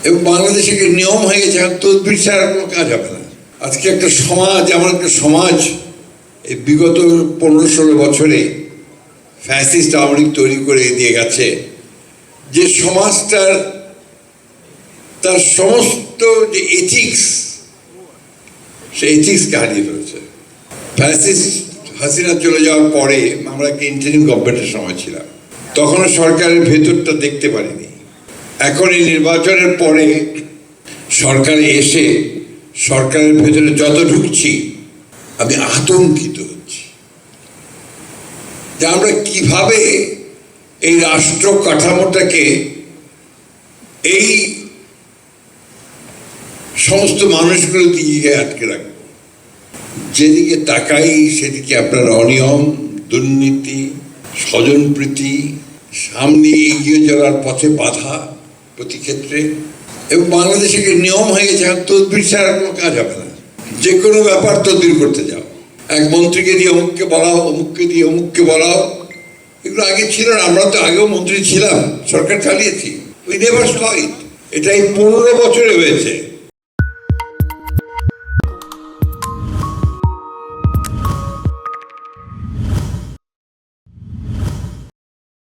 এবং বাংলাদেশে নিয়ম হয়ে গেছে, তদবির ছাড়া কোনো কাজ হবে না। আজকে একটা সমাজ, এমন একটা সমাজ এই বিগত 15-16 বছরে ফ্যাসিস্ট আওয়ামী লীগ তৈরি করে দিয়ে গেছে, যে সমাজটার তার সমস্ত যে এথিক্স, সে এথিক্সকে হারিয়ে ফেলেছে। ফ্যাসিস্ট হাসিনা চলে যাওয়ার পরে আমরা একটা ইন্টারিম গভর্নমেন্টের সময় ছিলাম, তখনও সরকারের ভেতরটা দেখতে পারিনি। এখন এই নির্বাচনের পরে সরকারে এসে সরকারের ভেতরে যত ঢুকছি আমি আতঙ্কিত হচ্ছি যে আমরা কিভাবে এই রাষ্ট্র কাঠামোটাকে এই সমস্ত মানুষগুলো দিকে আটকে রাখবো। যেদিকে তাকাই সেদিকে আপনার অনিয়ম, দুর্নীতি, স্বজনপ্রীতি, সামনে এগিয়ে যাওয়ার পথে বাধা প্রতি ক্ষেত্রে। এবং বাংলাদেশে নিয়ম হয়ে গেছে, তদবির ছাড়া কোনো কাজ হবে না। যে কোনো ব্যাপার তদবির করতে যাও, এক মন্ত্রীকে দিয়ে অমুককে বলাও, অমুককে দিয়ে অমুককে বলাও, এগুলো আগে ছিল না। আমরা তো আগেও মন্ত্রী ছিলাম, সরকার চালিয়েছি। উই নেভার স ইট। এটা এই 15 বছরে হয়েছে।